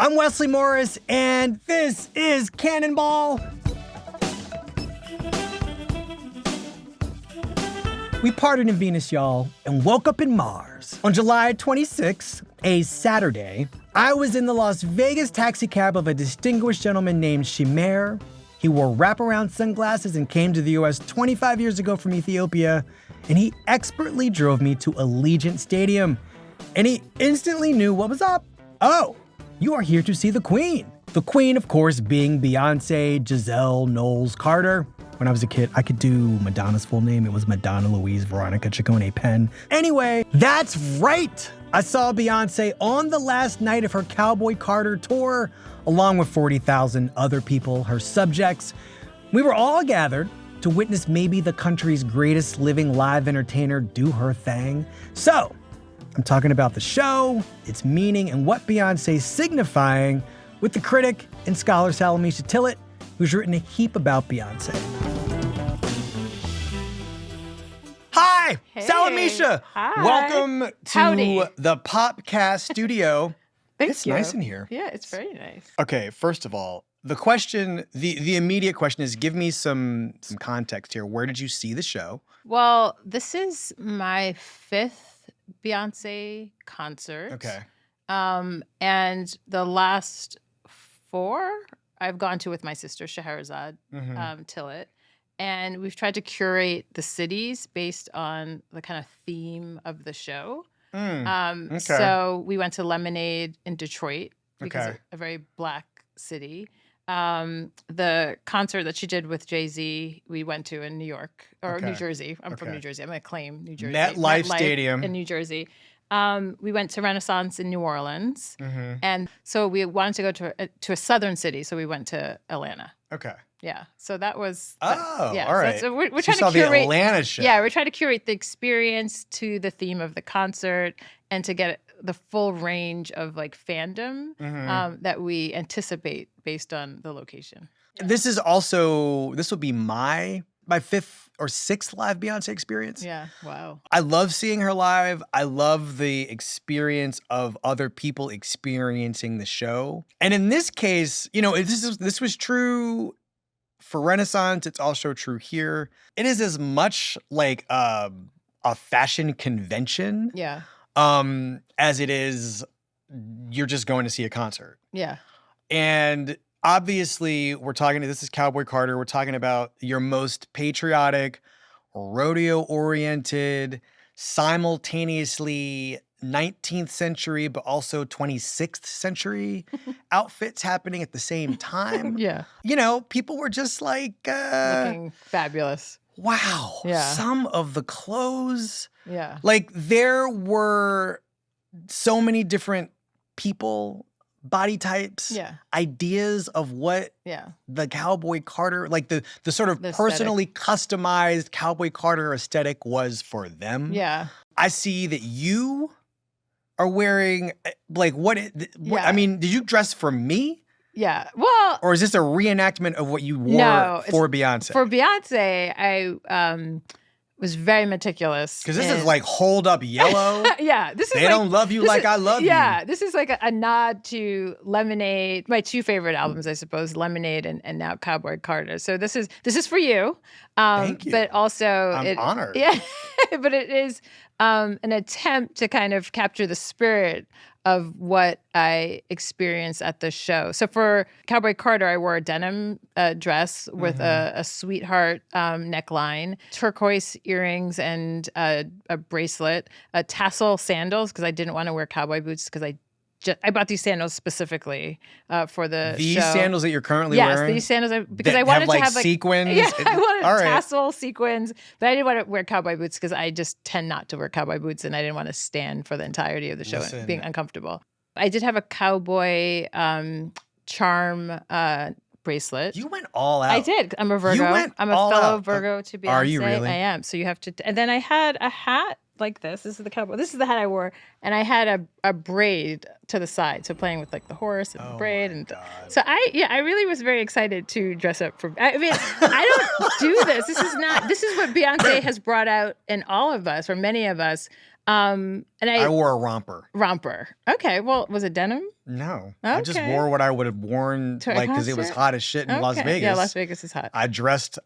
I'm Wesley Morris, and this is Cannonball. We parted in Venus, y'all, and woke up in Mars. On July 26th, a Saturday, I was in the Las Vegas taxicab of a distinguished gentleman named Shimer. He wore wraparound sunglasses and came to the US 25 years ago from Ethiopia, and he expertly drove me to Allegiant Stadium. And he instantly knew what was up. Oh, you are here to see the Queen. The Queen, of course, being Beyoncé Giselle Knowles Carter. When I was a kid, I could do Madonna's full name. It was Madonna Louise Veronica Ciccone Penn. Anyway, that's right. I saw Beyoncé on the last night of her Cowboy Carter Tour, along with 40,000 other people, her subjects. We were all gathered to witness maybe the country's greatest living live entertainer do her thing. So, I'm talking about the show, its meaning, and what Beyoncé's signifying with the critic and scholar Salamishah Tillet, who's written a heap about Beyoncé. Hi, Hey. Salamishah. Hi. Welcome to Howdy. the Popcast studio. Thank It's you. nice in here. Yeah, it's very nice. Okay, first of all, the question, the immediate question is, give me some context here. Where did you see the show? Well, this is my 5th Beyoncé concert. Okay. And the last 4 I've gone to with my sister Scheherazade Tillet. And we've tried to curate the cities based on the kind of theme of the show. Okay. So we went to Lemonade in Detroit because Okay. it's a very black city. The concert that she did with Jay-Z, we went to in New York or Okay. New Jersey. I'm from Okay. New Jersey. I'm going to claim New Jersey. MetLife Stadium. in New Jersey. We went to Renaissance in New Orleans. Mhm. And so we wanted to go to a southern city. So we went to Atlanta. Okay. Yeah. So that was. Oh, yeah. all right. So we're So you trying saw to curate. the Atlanta show. Yeah, we're trying to curate the experience to the theme of the concert and to get the full range of like fandom that we anticipate based on the location. This will be my 5th or 6th live Beyoncé experience. Yeah. Wow. I love seeing her live. I love the experience of other people experiencing the show. And in this case, this was true for Renaissance. It's also true here. It is as much like a fashion convention Yeah. as it is you're just going to see a concert. Yeah. And obviously, this is Cowboy Carter. We're talking about your most patriotic, rodeo-oriented, simultaneously 19th century, but also 26th century outfits happening at the same time. Yeah. People were just like, Looking fabulous. wow, Yeah. some of the clothes. Yeah. Like, there were so many different people, body types, Yeah. ideas of what Yeah. the Cowboy Carter, like the sort of The aesthetic. personally customized Cowboy Carter aesthetic was for them. Yeah. I see that you are wearing, like, Yeah. I mean, did you dress for me? Yeah. Well, Or is this a reenactment of what you wore No, it's for Beyoncé? for Beyonce, I was very meticulous. Because this is like Hold Up Yellow. Yeah, this is They like, don't love you this like is- I love you. Yeah, this is like a nod to Lemonade, my 2 favorite albums, I suppose, Lemonade and now Cowboy Carter. So this is for you. Thank you. But also, I'm honored. Yeah, but it is an attempt to kind of capture the spirit of what I experienced at the show. So for Cowboy Carter, I wore a denim dress with a sweetheart neckline, turquoise earrings, and a bracelet, tassel sandals, because I didn't want to wear cowboy boots because I bought these sandals specifically for the These show. sandals that you're currently Yes, wearing? these sandals because that I wanted have, to have like sequins? Yeah, I wanted All right. tassel sequins, but I didn't want to wear cowboy boots because I just tend not to wear cowboy boots, and I didn't want to stand for the entirety of the show Listen. being uncomfortable. I did have a cowboy charm bracelet. You went all out. I did. I'm a Virgo. went I'm a all fellow out. Virgo to Beyonce. Are you really? I am. So you have to. And then I had a hat like this. This is the cowboy. This is the hat I wore, and I had a braid to the side. So playing with like the horse and the braid, and so I really was very excited to dress up for. I mean, I don't do this. This is what Beyonce has brought out in all of us, or many of us. And I wore a romper. Romper. Okay. Well, was it denim? No. Okay. I just wore what I would have worn, To a like, because it was concert? hot as shit in Las Vegas. Yeah, Las Vegas is hot. I dressed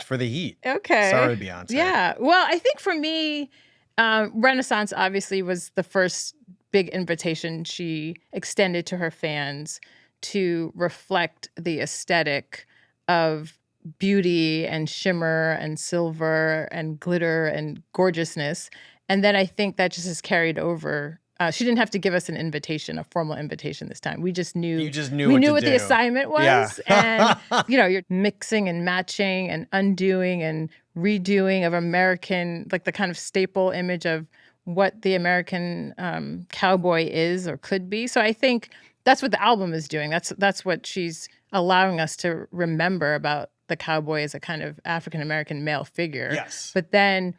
for the heat. Okay. Sorry, Beyoncé. Yeah. Well, I think for me, Renaissance obviously was the first big invitation she extended to her fans to reflect the aesthetic of beauty and shimmer and silver and glitter and gorgeousness. And then I think that just has carried over. She didn't have to give us an invitation, a formal invitation this time. We just knew. You just knew we what knew to what do. the assignment was. Yeah. And, you're mixing and matching and undoing and redoing of American, like the kind of staple image of what the American cowboy is or could be. So I think that's what the album is doing. That's what she's allowing us to remember about the cowboy as a kind of African-American male figure. Yes. But then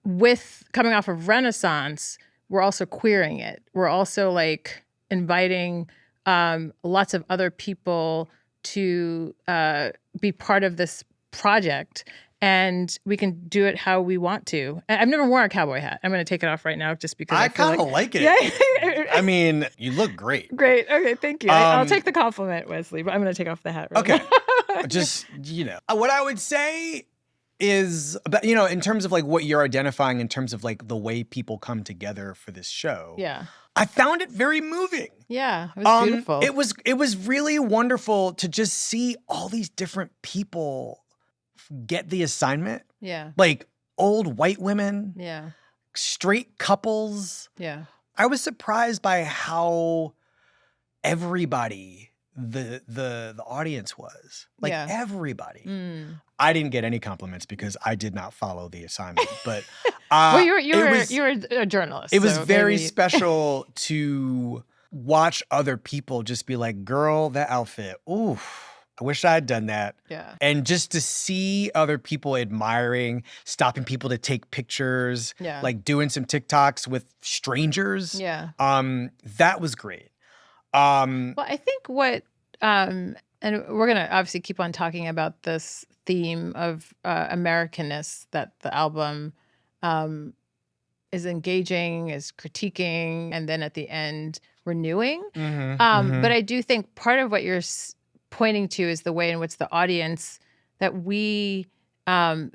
with coming off of Renaissance, we're also queering it. We're also like inviting lots of other people to be part of this project. And we can do it how we want to. I've never worn a cowboy hat. I'm going to take it off right now just because I feel kind of like it. Yeah. I mean, you look great. Great. Okay, thank you. I'll take the compliment, Wesley, but I'm going to take off the hat right Okay. now. Just, what I would say is, about, in terms of like what you're identifying in terms of like the way people come together for this show. Yeah. I found it very moving. Yeah, it was beautiful. It was really wonderful to just see all these different people get the assignment. Yeah. Like old white women. Yeah. Straight couples. Yeah. I was surprised by how everybody the audience was. Like everybody. I didn't get any compliments because I did not follow the assignment. But well, you were a journalist. It was so very maybe... special to watch other people just be like, girl, that outfit. Ooh, I wish I had done that. Yeah. And just to see other people admiring, stopping people to take pictures, like doing some TikToks with strangers. Yeah. That was great. Well, I think what, and we're going to obviously keep on talking about this theme of Americanness that the album is engaging, is critiquing, and then at the end renewing. But I do think part of what you're pointing to is the way in which the audience, that we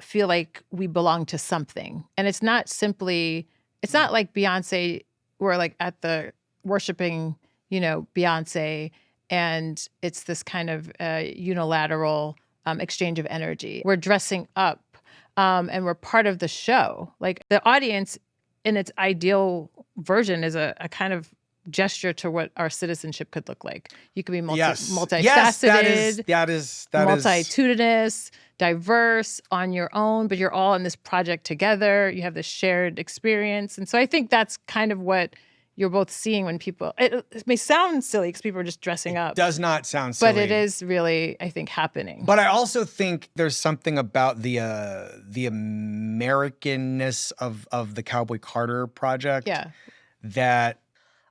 feel like we belong to something. And it's not like Beyonce, we're like at the worshiping Beyonce, and it's this kind of unilateral exchange of energy. We're dressing up, and we're part of the show. Like the audience, in its ideal version, is a kind of gesture to what our citizenship could look like. You could be multifaceted, that is multitudinous, diverse on your own, but you're all in this project together. You have this shared experience, and so I think that's kind of what you're both seeing when people, it may sound silly because people are just dressing up. It does not sound silly. But it is really, I think, happening. But I also think there's something about the Americanness of the Cowboy Carter project that,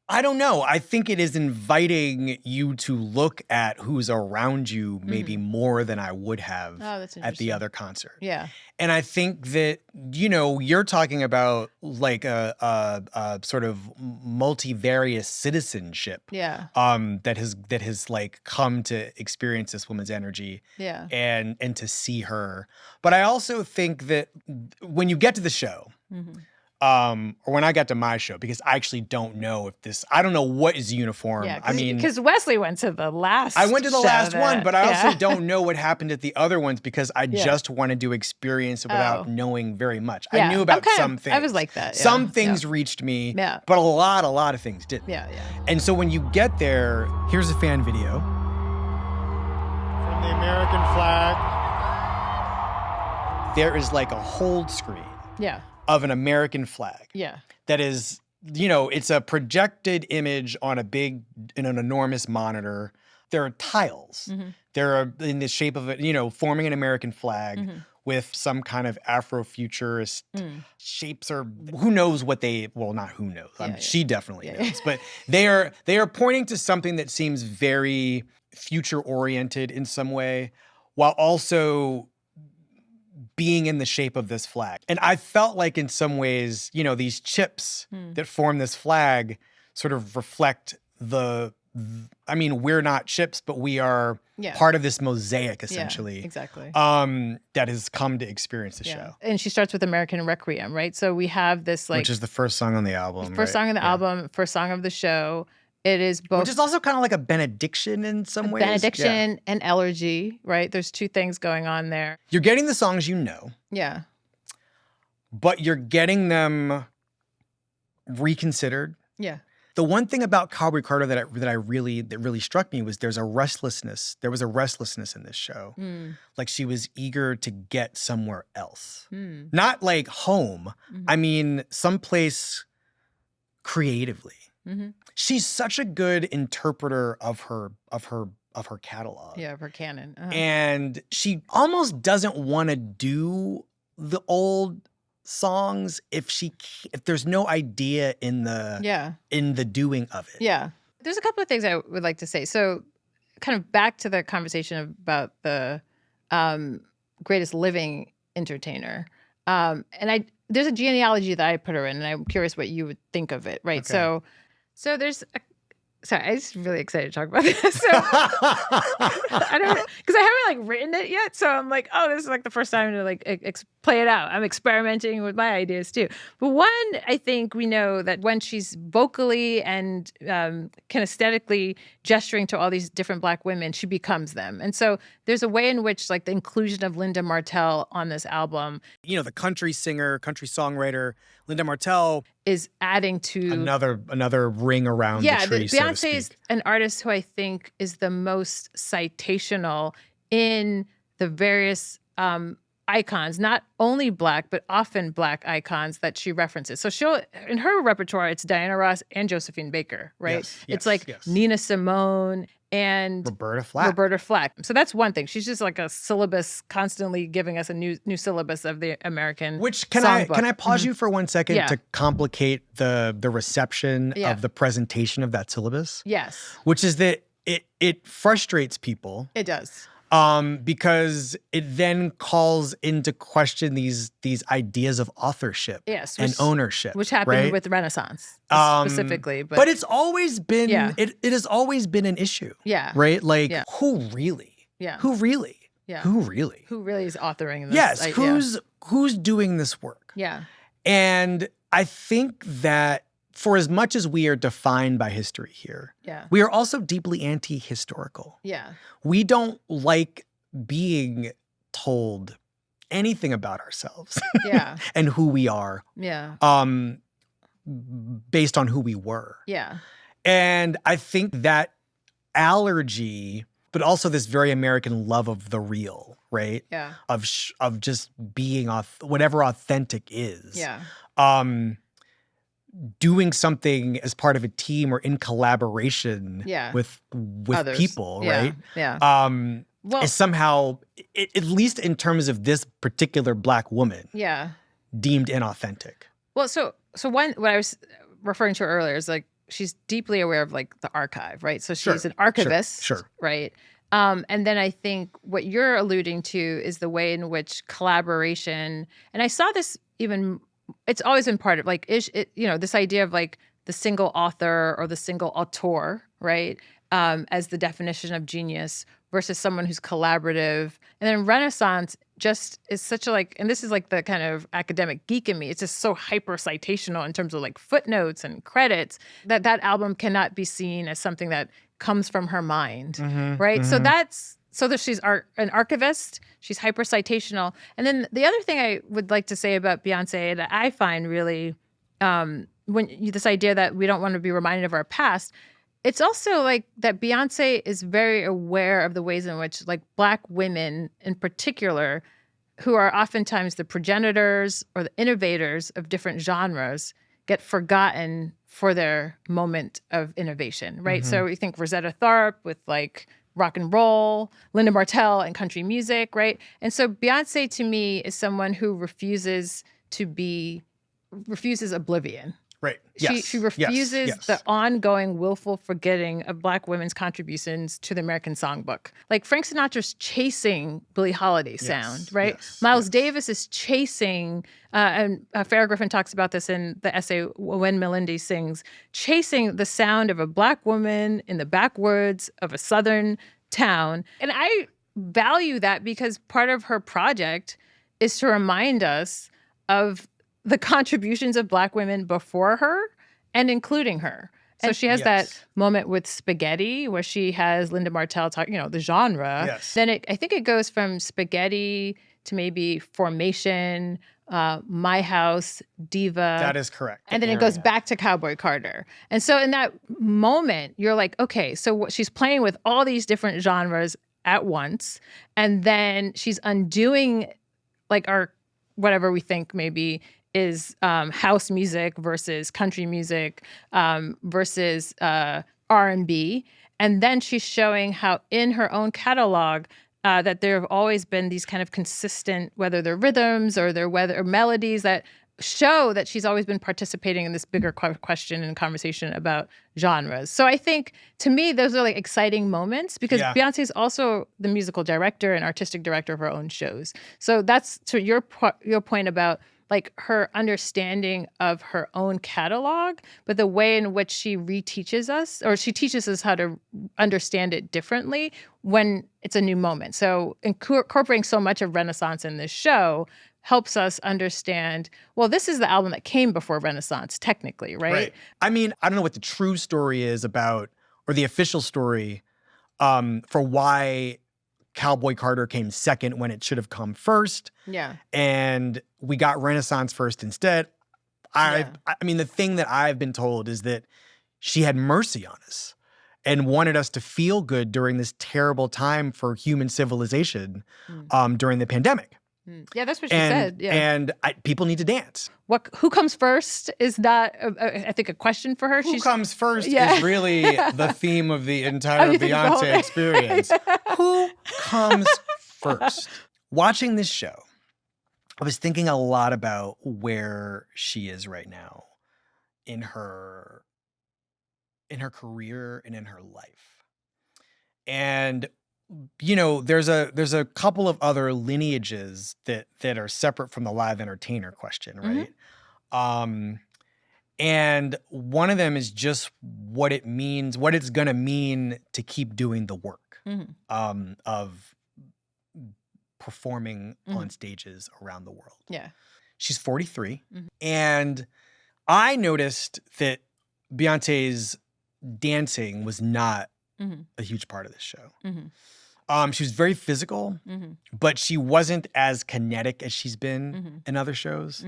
I don't know. I think it is inviting you to look at who's around you maybe more than I would have at the other concert. Yeah. And I think that, you're talking about like a sort of multivarious citizenship. Yeah. That has like come to experience this woman's energy. Yeah. And to see her. But I also think that when you get to the show, or when I got to my show, because I actually don't know I don't know what is uniform. Yeah, I mean, because Wesley went to the last. I went to the last one, but I also don't know what happened at the other ones because I just wanted to experience it without knowing very much. I knew about some things. I was like that. Some things reached me, but a lot of things didn't. Yeah. And so when you get there, here's a fan video. From the American flag. There is like a hold screen. Yeah. Of an American flag. Yeah. That is, it's a projected image on in an enormous monitor. There are tiles. They're in the shape of forming an American flag with some kind of Afrofuturist shapes, or who knows what not who knows. She definitely knows. But they are pointing to something that seems very future oriented in some way, while also being in the shape of this flag. And I felt like in some ways, you know, these chips that form this flag sort of reflect we're not chips, but we are part of this mosaic, essentially. Yeah, exactly. That has come to experience the show. And she starts with American Requiem, right? So we have this which is the first song on the album. First song on the album, first song of the show. It is both. Which is also kind of like a benediction in some ways. Benediction and elegy, right? There's two things going on there. You're getting the songs you know. Yeah. But you're getting them reconsidered. Yeah. The one thing about Cowboy Carter that really struck me was there was a restlessness in this show. Like she was eager to get somewhere else. Not like home. I mean, someplace creatively. She's such a good interpreter of her catalog. Yeah, of her canon. And she almost doesn't want to do the old songs if there's no idea in the doing of it. Yeah. There's a couple of things I would like to say. So kind of back to the conversation about the greatest living entertainer. There's a genealogy that I put her in, and I'm curious what you would think of it, right? Okay. So there's I'm just really excited to talk about this. So I don't, because I haven't written it yet. So I'm like, oh, this is the first time to play it out. I'm experimenting with my ideas too. But one, I think we know that when she's vocally and kinesthetically gesturing to all these different Black women, she becomes them. And so there's a way in which the inclusion of Linda Martell on this album, you know, the country singer, country songwriter, Linda Martell is adding to another ring around the tree. Beyoncé is an artist who I think is the most citational in the various icons, not only Black, but often Black icons that she references. So in her repertoire, it's Diana Ross and Josephine Baker, right? Yes, it's Nina Simone and Roberta Flack. So that's one thing. She's just like a syllabus, constantly giving us a new syllabus of the American songbook. Can I pause you for 1 second to complicate the reception of the presentation of that syllabus? Yes. Which is that it frustrates people. It does. Because it then calls into question these ideas of authorship and ownership, which happened with Renaissance specifically. But it's always been it has always been an issue. Yeah. Right? Who really? Yeah. Who really? Yeah. Who really? Who really is authoring this? Yes. Who's doing this work? Yeah. And I think that for as much as we are defined by history here, we are also deeply anti-historical. Yeah. We don't like being told anything about ourselves and who we are based on who we were. Yeah. And I think that allergy, but also this very American love of the real, right? Yeah. Of just being whatever authentic is. Yeah. Doing something as part of a team or in collaboration with others. People, right? Yeah. Is somehow, at least in terms of this particular Black woman, deemed inauthentic. Well, so what I was referring to earlier is she's deeply aware of the archive, right? So she's an archivist, right? And then I think what you're alluding to is the way in which collaboration, and I saw this even. It's always been part of this idea of the single author or the single auteur, right? As the definition of genius versus someone who's collaborative. And then Renaissance just is such and this is the kind of academic geek in me. It's just so hyper citational in terms of footnotes and credits that album cannot be seen as something that comes from her mind, right? Mm-hmm. So that she's an archivist, she's hyper-citational. And then the other thing I would like to say about Beyoncé that I find really, this idea that we don't want to be reminded of our past, it's also that Beyoncé is very aware of the ways in which Black women in particular, who are oftentimes the progenitors or the innovators of different genres, get forgotten for their moment of innovation, right? Mm-hmm. So you think Rosetta Tharpe with rock and roll, Linda Martell and country music, right? And so Beyoncé to me is someone who refuses oblivion, Right. She refuses the ongoing willful forgetting of Black women's contributions to the American songbook. Like Frank Sinatra's chasing Billie Holiday sound, right? Miles Davis is chasing, and Farrah Griffin talks about this in the essay When Melindy Sings, chasing the sound of a Black woman in the backwoods of a Southern town. And I value that because part of her project is to remind us of the contributions of Black women before her and including her. So she has that moment with Spaghetti where she has Linda Martell talk, the genre. Yes. Then I think it goes from Spaghetti to maybe Formation, My House, Diva. That is correct. And then it goes back to Cowboy Carter. And so in that moment, you're like, okay, so she's playing with all these different genres at once. And then she's undoing like our, whatever we think maybe is house music versus country music versus R&B. And then she's showing how in her own catalog that there have always been these kind of consistent, whether they're rhythms or they're melodies that show that she's always been participating in this bigger question and conversation about genres. So I think, to me, those are like exciting moments because Beyoncé is also the musical director and artistic director of her own shows. So that's to your point about like her understanding of her own catalog, but the way in which she reteaches us, or she teaches us how to understand it differently when it's a new moment. So incorporating so much of Renaissance in this show helps us understand, well, this is the album that came before Renaissance, technically, right? I mean, I don't know what the true story is about, or the official story for why Cowboy Carter came second when it should have come first. Yeah. And we got Renaissance first instead. I mean, the thing that I've been told is that she had mercy on us and wanted us to feel good during this terrible time for human civilization during the pandemic. Yeah, that's what she said. Yeah. And people need to dance. Who comes first is not, I think, a question for her. Who comes first is really the theme of the entire Beyoncé experience. Who comes first? Watching this show, I was thinking a lot about where she is right now in her career and in her life. And there's a couple of other lineages that are separate from the live entertainer question, right? And one of them is just what it means, what it's gonna mean to keep doing the work of performing on stages around the world. Yeah. She's 43. And I noticed that Beyonce's dancing was not a huge part of this show. She was very physical, but she wasn't as kinetic as she's been in other shows.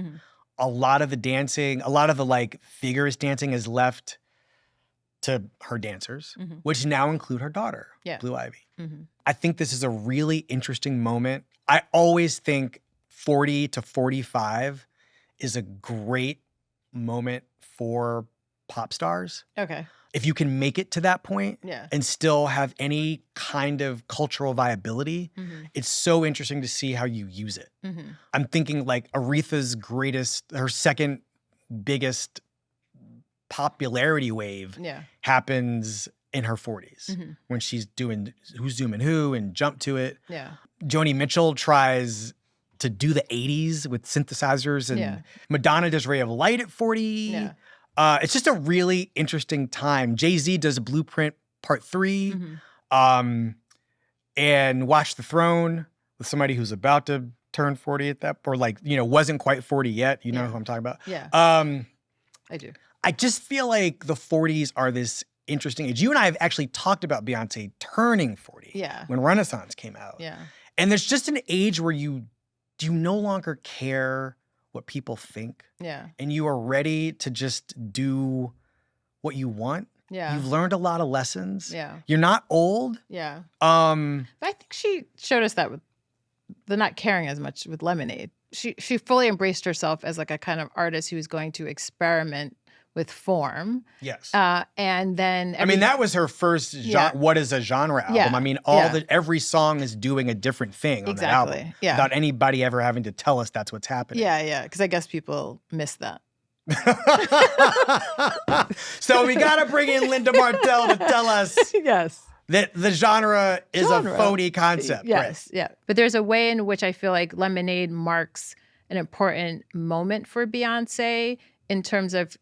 A lot of the dancing, a lot of the like vigorous dancing is left to her dancers, which now include her daughter, Blue Ivy. I think this is a really interesting moment. I always think 40 to 45 is a great moment for pop stars. Okay. If you can make it to that point and still have any kind of cultural viability, it's so interesting to see how you use it. I'm thinking like Aretha's her second biggest popularity wave happens in her 40s when she's doing Who's Zooming Who and Jump to It. Yeah. Joni Mitchell tries to do the 80s with synthesizers, and Madonna does Ray of Light at 40. Yeah. It's just a really interesting time. Jay-Z does Blueprint Part 3 and Watch the Throne with somebody who's about to turn 40 at that, or like, wasn't quite 40 yet. You know who I'm talking about? Yeah. I do. I just feel like the 40s are this interesting age. You and I have actually talked about Beyonce turning 40 when Renaissance came out. Yeah. And there's just an age where you no longer care what people think. Yeah. And you are ready to just do what you want. Yeah. You've learned a lot of lessons. Yeah. You're not old. Yeah. But I think she showed us that with the not caring as much with Lemonade. She fully embraced herself as like a kind of artist who's going to experiment with form. Yes. And then that was her first what is a genre album. Yeah. I mean, every song is doing a different thing on the album. Yeah. Without anybody ever having to tell us that's what's happening. Yeah, yeah. Because I guess people miss that. So we got to bring in Linda Martell to tell us Yes. that the genre is a phony concept. Yes, yeah. But there's a way in which I feel like Lemonade marks an important moment for Beyoncé in terms of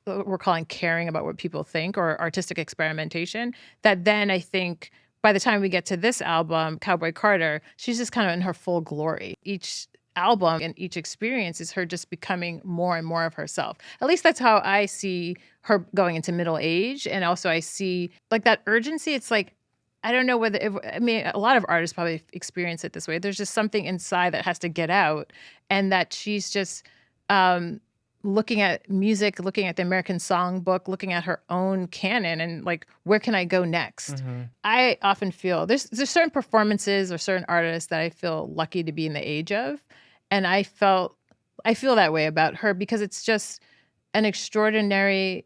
what we're calling caring about what people think or artistic experimentation, that then I think by the time we get to this album, Cowboy Carter, she's just kind of in her full glory. Each album and each experience is her just becoming more and more of herself. At least that's how I see her going into middle age. And also I see like that urgency. It's like, I don't know whether, a lot of artists probably experience it this way. There's just something inside that has to get out, and that she's just looking at music, looking at the American Songbook, looking at her own canon, and like, where can I go next? Mm-hmm. I often feel there's certain performances or certain artists that I feel lucky to be in the age of, and I feel that way about her because it's just an extraordinary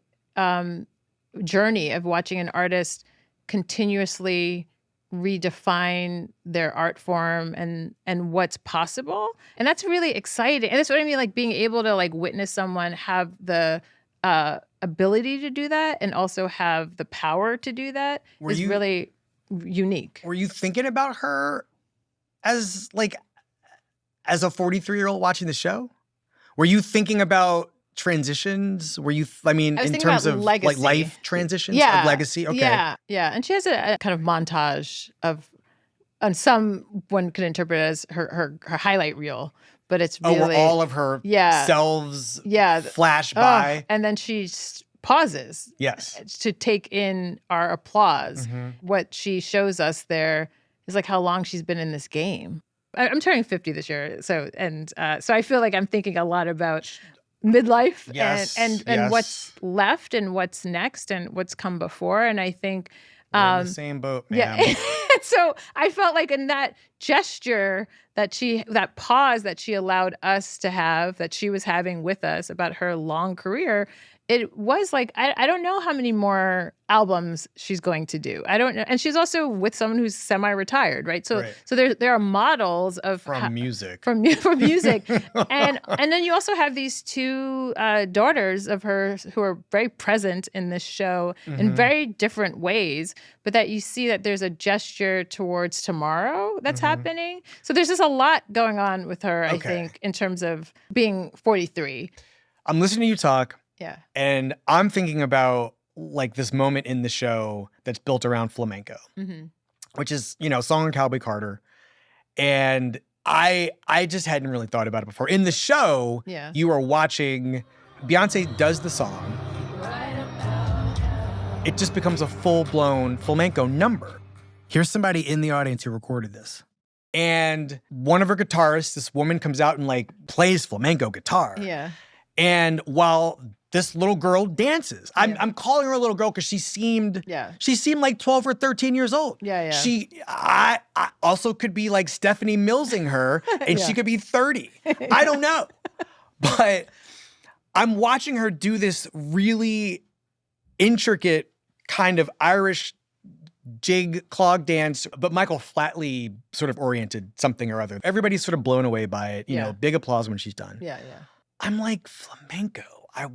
journey of watching an artist continuously redefine their art form and what's possible. And that's really exciting. And that's what I mean, like being able to like witness someone have the ability to do that and also have the power to do that is really unique. Were you thinking about her as a 43-year-old watching the show? Were you thinking about transitions? Were you, in terms of legacy. Like life transitions, yeah. Of legacy? Okay. Yeah. And she has a kind of montage of, and some one could interpret it as her highlight reel, but it's really. Where all of her selves flash by. And then she pauses. Yes. To take in our applause. Mm-hmm. What she shows us there is like how long she's been in this game. I'm turning 50 this year. So I feel like I'm thinking a lot about midlife and what's left and what's next and what's come before. And I think we're in the same boat, man. Yeah. So I felt like in that gesture that pause that she allowed us to have, that she was having with us about her long career, it was like, I don't know how many more albums she's going to do. I don't know. And she's also with someone who's semi-retired, right? So there are models of music. From music. and then you also have these two daughters of hers who are very present in this show in very different ways, but that you see that there's a gesture towards tomorrow that's happening. So there's just a lot going on with her, I think, in terms of being 43. I'm listening to you talk. Yeah. And I'm thinking about like this moment in the show that's built around flamenco, which is, a song on Cowboy Carter. And I just hadn't really thought about it before. In the show, you are watching, Beyoncé does the song. It just becomes a full-blown flamenco number. Here's somebody in the audience who recorded this. And one of her guitarists, this woman comes out and like plays flamenco guitar. Yeah. And while this little girl dances. I'm calling her a little girl because she seemed like 12 or 13 years old. Yeah. I also could be like Stephanie Millsing her and she could be 30. I don't know. But I'm watching her do this really intricate kind of Irish jig clog dance, but Michael Flatley sort of oriented something or other. Everybody's sort of blown away by it. You know, big applause when she's done. Yeah. I'm like, flamenco. I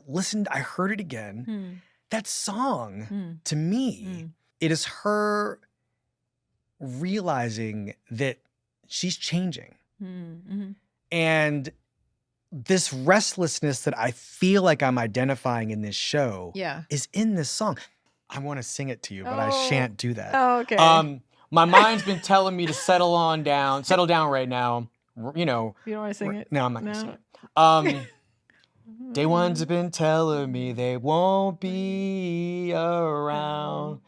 listened, I heard it again. That song, to me, it is her realizing that she's changing. And this restlessness that I feel like I'm identifying in this show is in this song. I want to sing it to you, but I shan't do that. Oh, okay. My mind's been telling me to settle down right now. You don't want to sing it? No, I'm not going to sing it. Day one's been telling me they won't be around.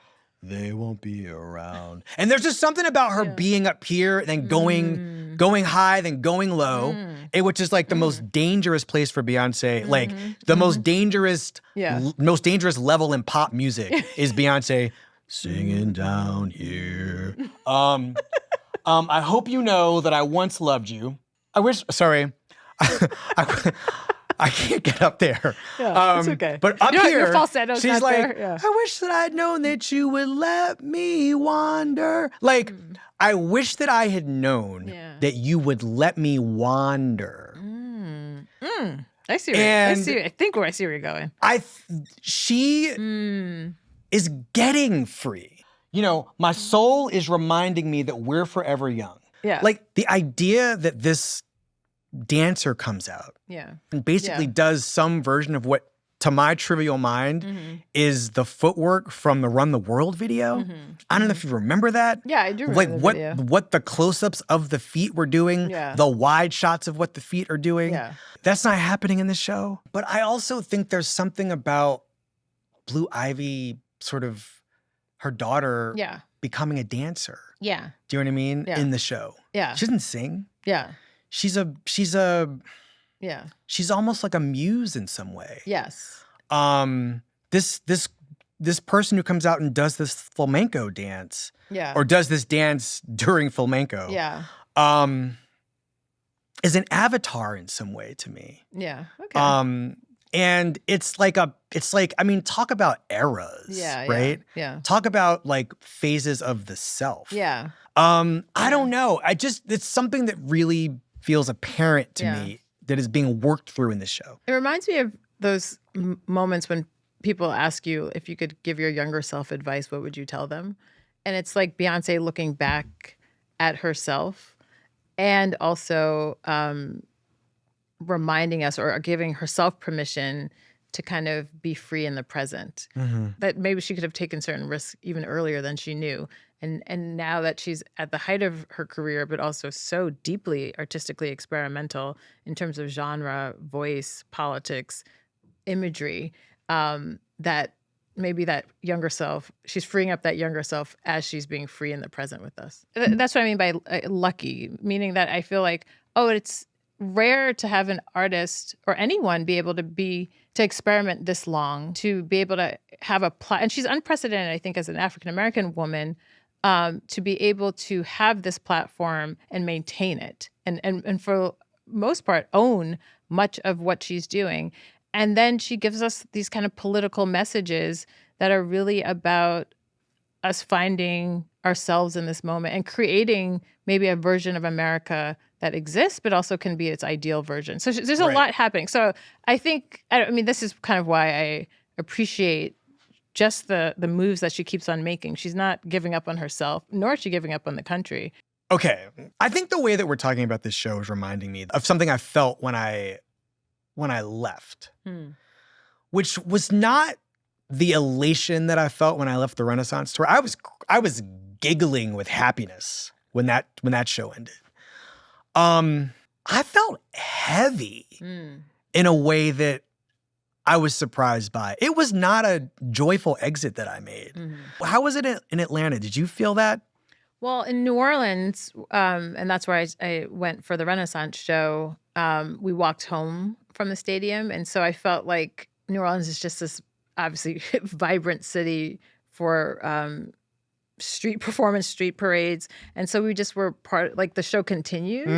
They won't be around. And there's just something about her being up here, then going high, then going low, which is like the most dangerous place for Beyonce. Like the most dangerous level in pop music is Beyonce singing down here. I hope you know that I once loved you. I can't get up there. Yeah, it's okay. But up here, your falsetto's she's not like, there. Yeah. I wish that I'd known that you would let me wander. Like, I wish that I had known that you would let me wander. I see. I think I see where you're going. She is getting free. You know, my soul is reminding me that we're forever young. Yeah. Like the idea that this dancer comes out and basically does some version of what, to my trivial mind, is the footwork from the Run the World video. I don't know if you remember that. Yeah, I do remember the video. What the close-ups of the feet were doing, the wide shots of what the feet are doing. Yeah. That's not happening in this show. But I also think there's something about Blue Ivy, sort of her daughter, becoming a dancer. Yeah. Do you know what I mean? Yeah. In the show. Yeah. She doesn't sing. Yeah. She's almost like a muse in some way. Yes. This person who comes out and does this flamenco dance, or does this dance during flamenco, is an avatar in some way to me. Yeah. Okay. And it's like, I mean, talk about eras, right? Yeah. Talk about like phases of the self. Yeah. I don't know. It's something that really feels apparent to me that is being worked through in this show. It reminds me of those moments when people ask you if you could give your younger self advice, what would you tell them? And it's like Beyoncé looking back at herself and also reminding us or giving herself permission to kind of be free in the present. That maybe she could have taken certain risks even earlier than she knew. And now that she's at the height of her career, but also so deeply artistically experimental in terms of genre, voice, politics, imagery, that maybe that younger self, she's freeing up that younger self as she's being free in the present with us. That's what I mean by lucky, meaning that I feel like, it's rare to have an artist or anyone be able to experiment this long, to be able to have and she's unprecedented, I think, as an African-American woman, to be able to have this platform and maintain it and for most part own much of what she's doing. And then she gives us these kind of political messages that are really about us finding ourselves in this moment and creating maybe a version of America that exists, but also can be its ideal version. So there's a lot happening. So I think, this is kind of why I appreciate just the moves that she keeps on making. She's not giving up on herself, nor is she giving up on the country. Okay. I think the way that we're talking about this show is reminding me of something I felt when I left, which was not the elation that I felt when I left the Renaissance tour. I was giggling with happiness when that show ended. I felt heavy in a way that I was surprised by. It was not a joyful exit that I made. How was it in Atlanta? Did you feel that? Well, in New Orleans, and that's where I went for the Renaissance show, we walked home from the stadium. And so I felt like New Orleans is just this obviously vibrant city for street performance, street parades. And so we just were the show continued,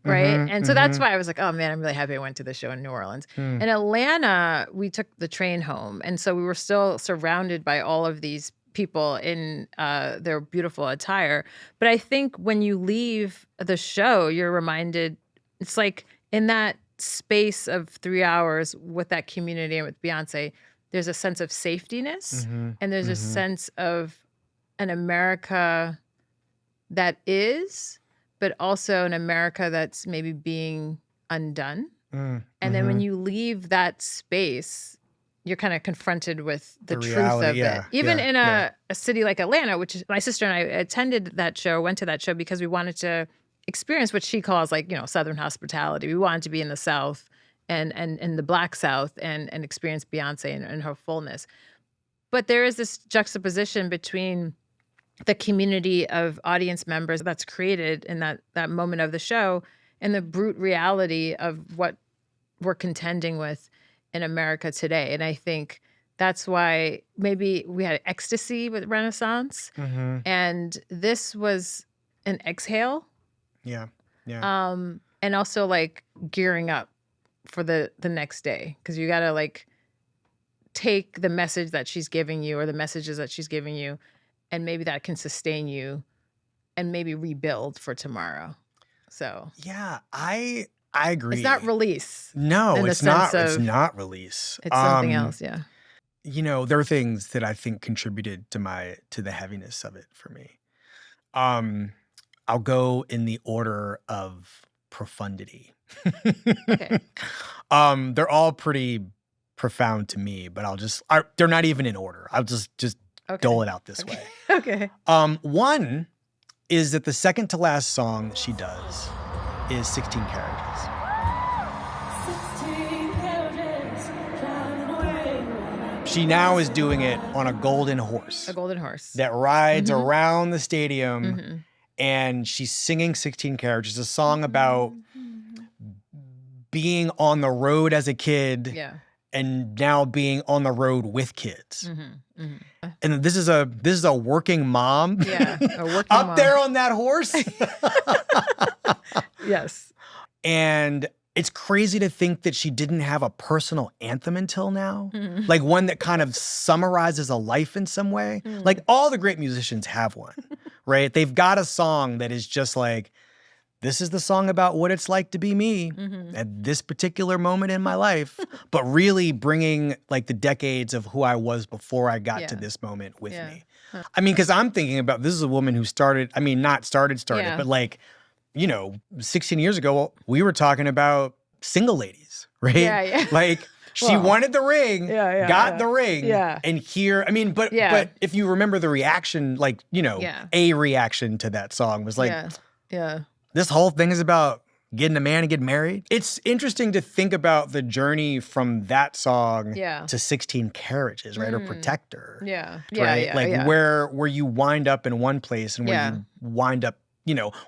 right? And so that's why I was like, oh man, I'm really happy I went to the show in New Orleans. In Atlanta, we took the train home. And so we were still surrounded by all of these people in their beautiful attire. But I think when you leave the show, you're reminded, it's like in that space of 3 hours with that community and with Beyoncé, there's a sense of safetiness and there's a sense of an America that is, but also an America that's maybe being undone. And then when you leave that space, you're kind of confronted with the truth reality, of it. Even in a city like Atlanta, which my sister and I attended that show, went to that show because we wanted to experience what she calls Southern hospitality. We wanted to be in the South and in the Black South and experience Beyoncé in her fullness. But there is this juxtaposition between the community of audience members that's created in that moment of the show and the brute reality of what we're contending with in America today. And I think that's why maybe we had ecstasy with Renaissance and this was an exhale. Yeah. And also like gearing up for the next day. Because you got to like take the message that she's giving you or the messages that she's giving you, and maybe that can sustain you and maybe rebuild for tomorrow. So yeah, I I agree. It's not release. No, in the it's not. sense It's of- not release. It's something else, yeah. You know, there are things that I think contributed to the heaviness of it for me. I'll go in the order of profundity. Okay. They're all pretty profound to me, but they're not even in order. I'll just Okay. dole it out this way. Okay. One is that the second to last song she does is 16 Carriages. She now is doing it on a golden horse A golden horse. that rides around the stadium, and she's singing 16 Carriages, a song about being on the road as a kid Yeah. and now being on the road with kids. Mm-hmm. And this is a working mom Yeah. A working up mom. there on that horse. Yes. And it's crazy to think that she didn't have a personal anthem until now. Mm. Like one that kind of summarizes a life in some way. Like all the great musicians have one, right? They've got a song that is just like, this is the song about what it's like to be me at this particular moment in my life, but really bringing like the decades of who I was before I got to this moment with me. Huh. I mean, because I'm thinking about, this is a woman who started, not started, Yeah. but like, 16 years ago, we were talking about single ladies, right? Yeah, yeah. Like she Well, wanted the ring, got the ring, Yeah. and here, but if you remember the reaction, like, a reaction to that song was like, Yeah. this whole thing is about getting a man and getting married. It's interesting to think about the journey from that song to 16 Carriages, right? Or Protector. Yeah. Right? Yeah. Like yeah. where you wind up in one place and where you wind up,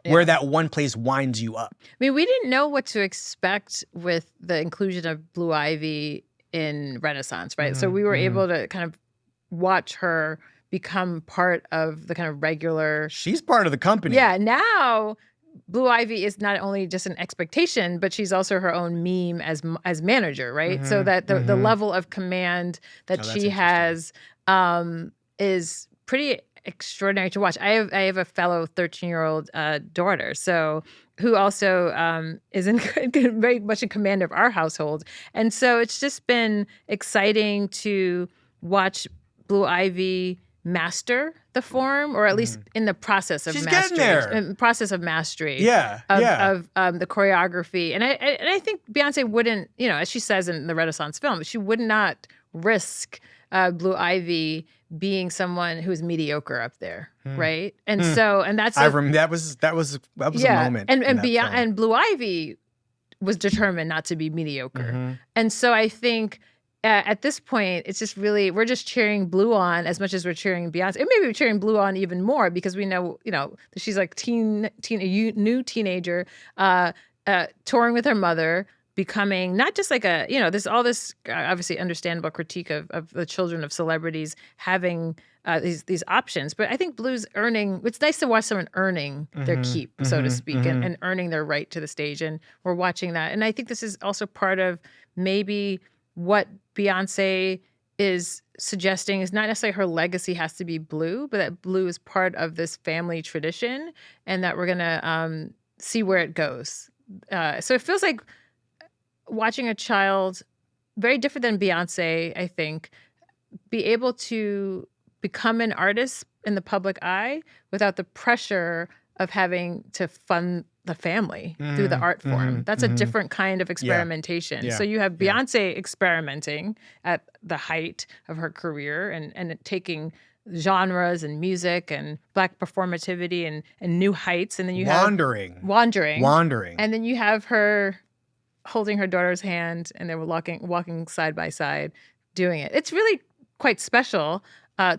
where that one place winds you up. I mean, we didn't know what to expect with the inclusion of Blue Ivy in Renaissance, right? So we were able to kind of watch her become part of the kind of regular. She's part of the company. Yeah. Now, Blue Ivy is not only just an expectation, but she's also her own meme as manager, right? So that the level of command that she has is pretty extraordinary to watch. I have a fellow 13-year-old daughter, so who also is very much in command of our household, and so it's just been exciting to watch Blue Ivy master the form, or at least in the process of She's mastery. getting there. In process of mastery. Yeah. Of the choreography, and I think Beyonce wouldn't, as she says in the Renaissance film, she would not risk Blue Ivy being someone who's mediocre up there, right? And so, and that's that was a moment. And Blue Ivy was determined not to be mediocre, and so I think. At this point, it's just really, we're just cheering Blue on as much as we're cheering Beyonce. And maybe we're cheering Blue on even more because we know, that she's like a new teenager, touring with her mother, becoming not just like there's all this obviously understandable critique of the children of celebrities having these options. But I think Blue's it's nice to watch someone earning their keep, so to speak, and earning their right to the stage. And we're watching that. And I think this is also part of maybe what Beyonce is suggesting is not necessarily her legacy has to be Blue, but that Blue is part of this family tradition and that we're going to see where it goes. So it feels like watching a child, very different than Beyonce, I think, be able to become an artist in the public eye without the pressure of having to fund the family through the art form. That's a different kind of experimentation. Yeah. So you have Beyonce experimenting at the height of her career and taking genres and music and Black performativity and new heights. And then you Wandering. And then you have her holding her daughter's hand and they were walking side by side doing it. It's really quite special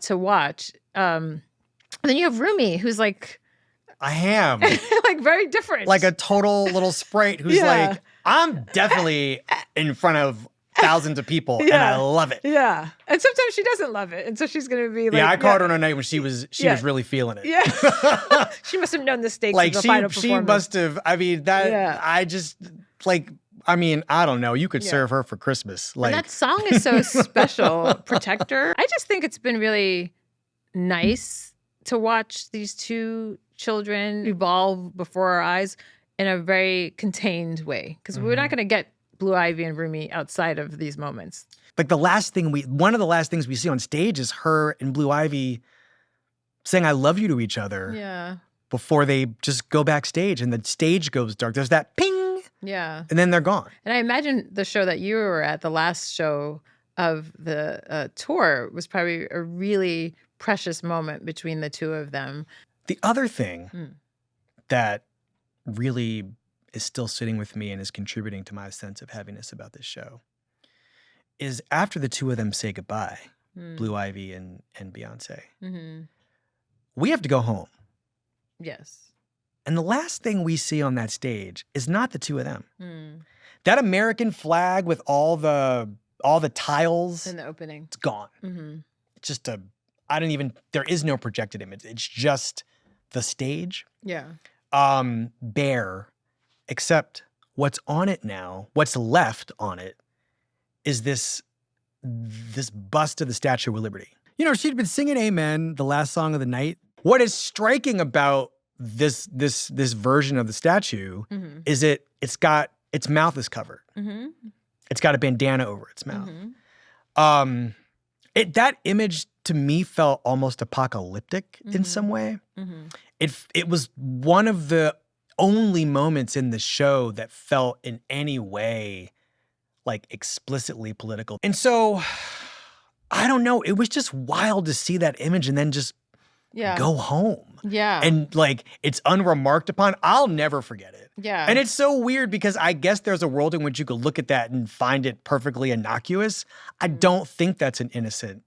to watch. And then you have Rumi, who's like, I am. like very different. Like a total little sprite who's like, I'm definitely in front of thousands of people and I love it. Yeah. And sometimes she doesn't love it. And so she's going to be like. Yeah, I caught her on a night when she was really feeling it. Yeah. She must have known the stakes of the final performance. She must have, I just, I don't know. You could serve her for Christmas. And that song is so special, Protector. I just think it's been really nice to watch these two children evolve before our eyes in a very contained way, because we're not going to get Blue Ivy and Rumi outside of these moments. Like one of the last things we see on stage is her and Blue Ivy saying "I love you" to each other. Yeah. Before they just go backstage and the stage goes dark. There's that ping. Yeah. And then they're gone. And I imagine the show that you were at, the last show of the tour, was probably a really precious moment between the two of them. The other thing that really is still sitting with me and is contributing to my sense of heaviness about this show is after the two of them say goodbye, Blue Ivy and Beyoncé, we have to go home. Yes. And the last thing we see on that stage is not the two of them. That American flag with all the tiles In the opening. it's gone. It's just there is no projected image. It's just the stage. Yeah. Bare, except what's on it now, what's left on it is this bust of the Statue of Liberty. You know, she'd been singing Amen, the last song of the night. What is striking about this version of the statue is its mouth is covered. It's got a bandana over its mouth. That image to me felt almost apocalyptic in some way. It was one of the only moments in the show that felt in any way like explicitly political. And so I don't know, it was just wild to see that image and then just go home. Yeah. And like, it's unremarked upon. I'll never forget it. Yeah. And it's so weird because I guess there's a world in which you could look at that and find it perfectly innocuous. I don't think that's an innocent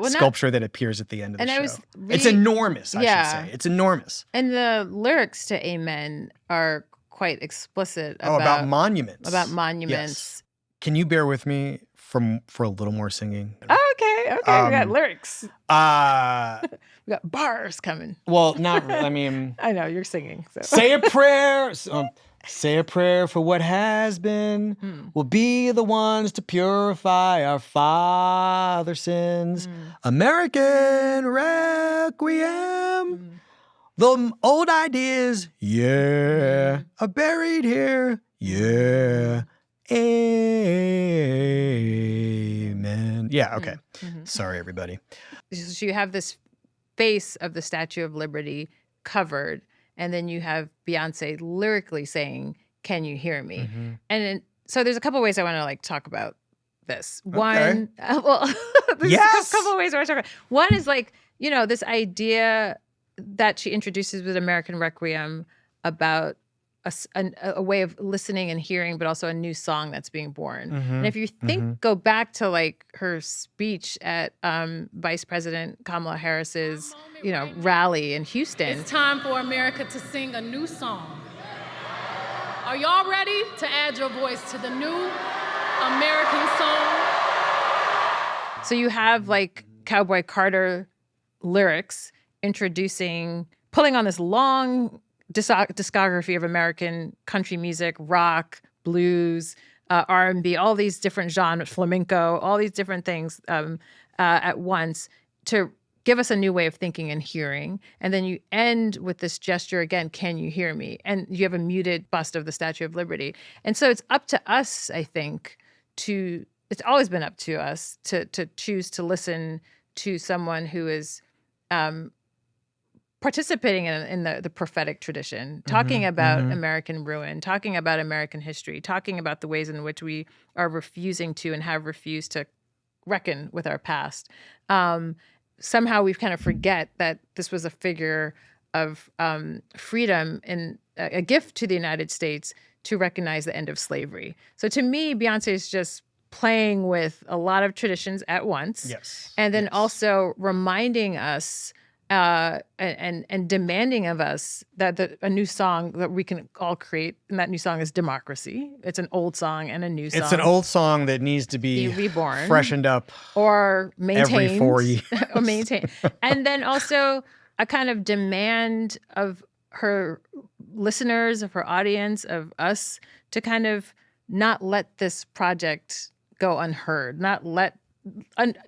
sculpture that appears at the end of the show. It's enormous, I should say. It's enormous. And the lyrics to Amen are quite explicit about monuments. About monuments. Yes. Can you bear with me for a little more singing? Oh, okay. We got lyrics. We got bars coming. Well, not really. I mean, I know you're singing. So. Say a prayer. Say a prayer for what has been. We'll be the ones to purify our father's sins. American Requiem. The old ideas, are buried here. Yeah. Amen. Yeah, okay. Sorry, everybody. So you have this face of the Statue of Liberty covered, and then you have Beyonce lyrically saying, "Can you hear me?" So there's a couple ways I want to talk about this. One, there's a couple of ways I want to talk about. One is this idea that she introduces with American Requiem about a way of listening and hearing, but also a new song that's being born. And if you go back to her speech at Vice President Kamala Harris's, rally in Houston. It's time for America to sing a new song. Are y'all ready to add your voice to the new American song? So you have Cowboy Carter lyrics pulling on this long discography of American country music, rock, blues, R&B, all these different genres, flamenco, all these different things at once to give us a new way of thinking and hearing. And then you end with this gesture again, "Can you hear me?" And you have a muted bust of the Statue of Liberty. And so it's up to us, I think, it's always been up to us to choose to listen to someone who is participating in the prophetic tradition, talking about American ruin, talking about American history, talking about the ways in which we are refusing to and have refused to reckon with our past. Somehow we kind of forget that this was a figure of freedom and a gift to the United States to recognize the end of slavery. So to me, Beyonce is just playing with a lot of traditions at once. Yes. And then also reminding us and demanding of us that a new song that we can all create, and that new song is democracy. It's an old song and a new song. It's an old song that needs to be reborn, freshened up, or maintained every 4 years, or maintained. And then also a kind of demand of her listeners, of her audience, of us to kind of not let this project go unheard, not let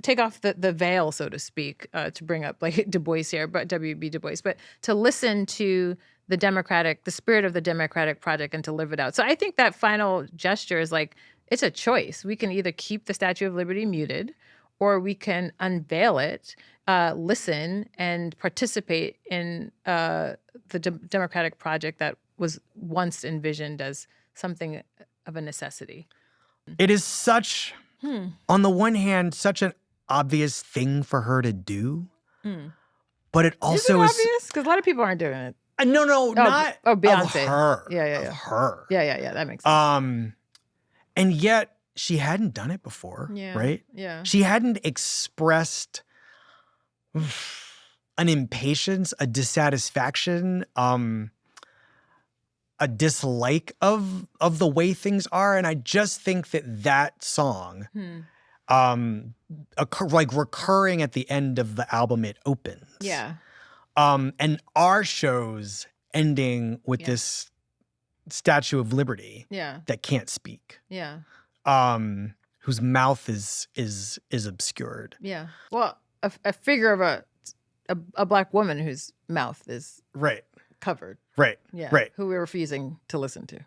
take off the veil, so to speak, to bring up like Du Bois here, but W.B. Du Bois, but to listen to the spirit of the democratic project and to live it out. So I think that final gesture is like, it's a choice. We can either keep the Statue of Liberty muted, or we can unveil it, listen, and participate in the democratic project that was once envisioned as something of a necessity. It is such, on the one hand, such an obvious thing for her to do, but it also is obvious? Because a lot of people aren't doing it. No, not Beyonce. Of her. Yeah. Of her. Yeah, that makes sense. And yet she hadn't done it before, right? Yeah. She hadn't expressed an impatience, a dissatisfaction, a dislike of the way things are. And I just think that song, like recurring at the end of the album, it opens. Yeah. And our shows ending with this Statue of Liberty that can't speak. Yeah. Whose mouth is obscured. Yeah. Well, a figure of a Black woman whose mouth is covered. Right. Yeah. Right. Who we're refusing to listen to.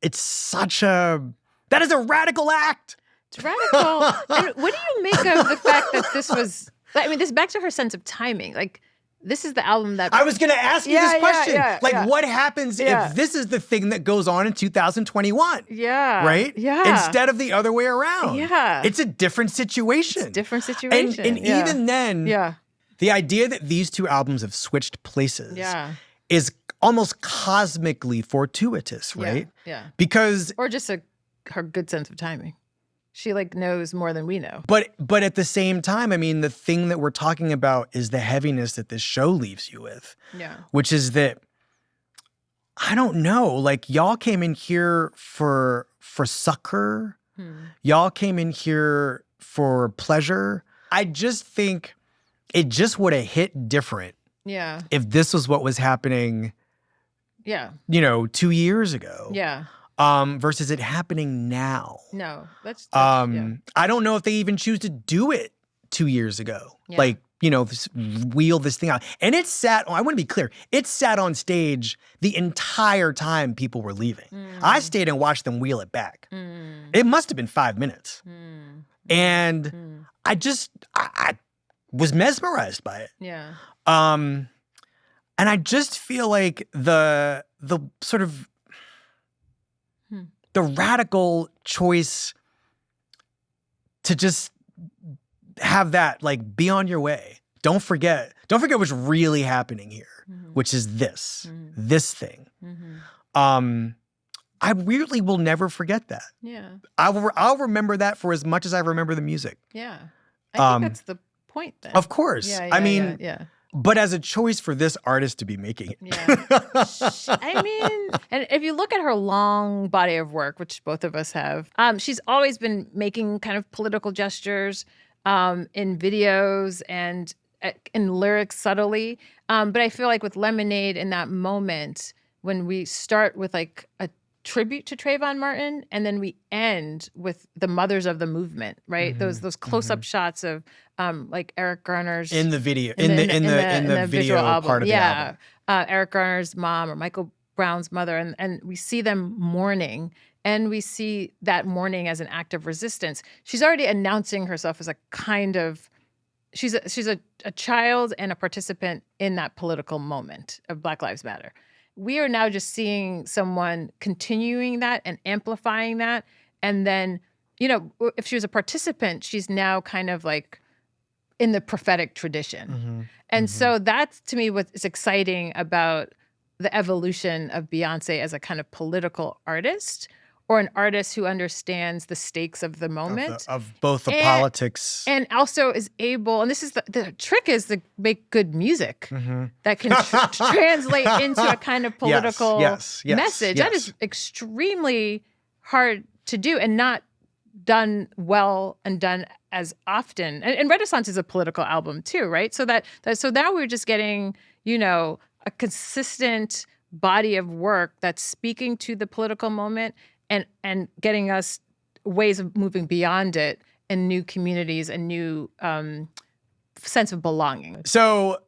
It's that is a radical act. It's radical. And what do you make of the fact that this was, this is back to her sense of timing. Like, this is the album that... I was going to ask you this question. What happens if this is the thing that goes on in 2021? Yeah. Right? Yeah. Instead of the other way around. Yeah. It's a different situation. And yeah. even then, the idea that these two albums have switched places is almost cosmically fortuitous, right? Yeah. Because... Or just her good sense of timing. She knows more than we know. But at the same time, the thing that we're talking about is the heaviness that this show leaves you with. Yeah. Which is that, I don't know, y'all came in here for succor. Y'all came in here for pleasure. I just think it just would have hit different. Yeah. If this was what was happening, 2 years ago. Yeah. Versus it happening now. No, that's I don't know if they even choose to do it 2 years ago. Yeah. Wheel this thing out. And it sat, I want to be clear, it sat on stage the entire time people were leaving. I stayed and watched them wheel it back. It must have been 5 minutes. And I was mesmerized by it. Yeah. And I just feel like the sort of the radical choice to just have that, be on your way. Don't forget what's really happening here, which is this thing. I weirdly will never forget that. Yeah. I'll remember that for as much as I remember the music. Yeah. I think that's the point then. Of course. Yeah. But as a choice for this artist to be making it. Yeah. And if you look at her long body of work, which both of us have, she's always been making kind of political gestures in videos and in lyrics subtly. But I feel like with Lemonade in that moment, when we start with a tribute to Trayvon Martin, and then we end with the mothers of the movement, right? Those close-up shots of Eric Garner's in the video, in the video part of the album. Eric Garner's mom or Michael Brown's mother, and we see them mourning, and we see that mourning as an act of resistance. She's already announcing herself as a kind of she's a child and a participant in that political moment of Black Lives Matter. We are now just seeing someone continuing that and amplifying that. And then, if she was a participant, she's now kind of in the prophetic tradition. And so that's, to me, what is exciting about the evolution of Beyonce as a kind of political artist, or an artist who understands the stakes of the moment. Of both the politics. And also is able, and this is the trick, is to make good music that can translate into a kind of political message. That is extremely hard to do and not done well and done as often. And Renaissance is a political album too, right? So now we're just getting, a consistent body of work that's speaking to the political moment and getting us ways of moving beyond it and new communities and new sense of belonging. So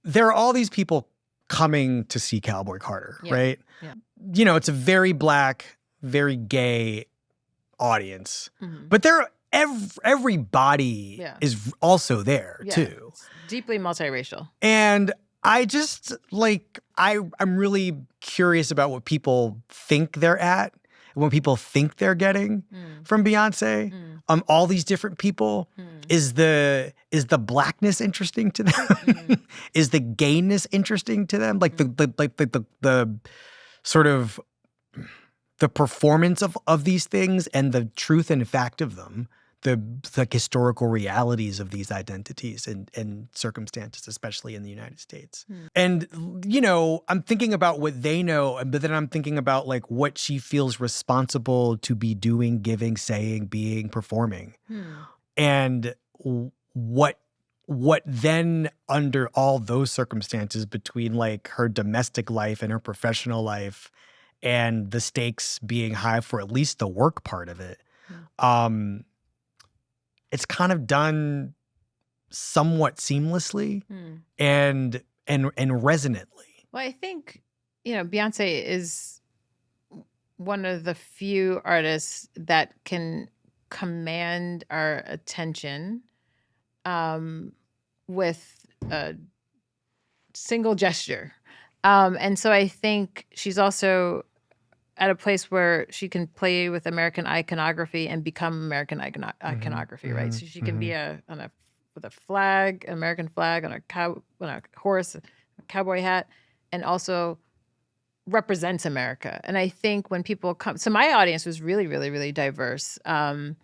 there are all these people coming to see Cowboy Carter, right? Yeah. You know, it's a very Black, very gay audience, but everybody is also there too. It's deeply multiracial. And I just I'm really curious about what people think they're at, what people think they're getting from Beyonce. All these different people. Is the Blackness interesting to them? Is the gayness interesting to them? Like the sort of the performance of these things and the truth and fact of them, the historical realities of these identities and circumstances, especially in the United States. And, you know, I'm thinking about what they know, but then I'm thinking about like what she feels responsible to be doing, giving, saying, being, performing. And what then under all those circumstances between like her domestic life and her professional life and the stakes being high for at least the work part of it, it's kind of done somewhat seamlessly and resonantly. Well, I think, you know, Beyonce is one of the few artists that can command our attention with a single gesture. And so I think she's also at a place where she can play with American iconography and become American iconography, right? So she can be with a flag, American flag on a horse, a cowboy hat, and also represents America. And I think when people come, so my audience was really, really, really diverse in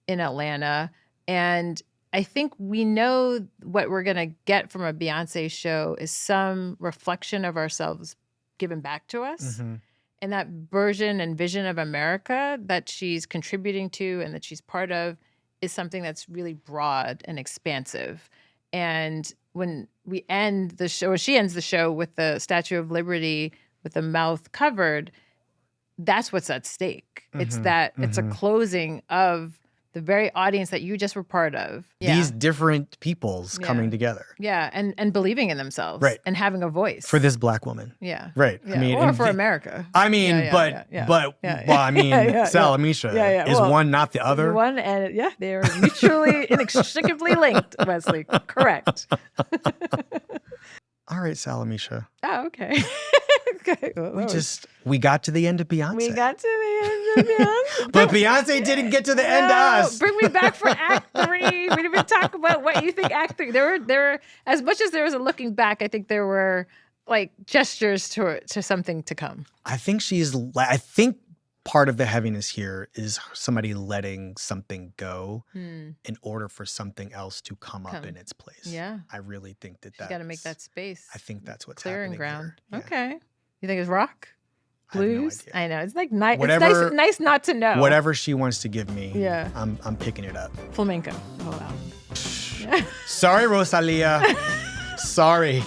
Atlanta. And I think we know what we're going to get from a Beyonce show is some reflection of ourselves given back to us. And that version and vision of America that she's contributing to and that she's part of is something that's really broad and expansive. And when we end the show, or she ends the show with the Statue of Liberty with the mouth covered, that's what's at stake. It's that it's a closing of the very audience that you just were part of. These different peoples coming together. Yeah, and believing in themselves. Right. And having a voice. For this Black woman. Yeah. Right. Yeah. I mean, or for America. I mean, Salamishah is one not the other. One and they are mutually inextricably linked, Wesley. Correct. All right, Salamishah. Oh, okay. Okay. We got to the end of Beyonce. We got to the end of Beyonce. But Beyonce didn't get to the end of us. Bring me back for Act 3. We didn't even talk about what you think Act 3. There were as much as there was a looking back, I think there were like gestures to something to come. I think part of the heaviness here is somebody letting something go in order for something else to come up in its place. Yeah. I really think that's... You got to make that space. I think that's what's clearing happening ground. here. Yeah. Okay. You think it's rock? Blues? I have no idea. I know. It's like it's nice not to know. Whatever she wants to give me, yeah. I'm picking it up. Flamenco. Oh, wow. Sorry, Rosalia. Sorry.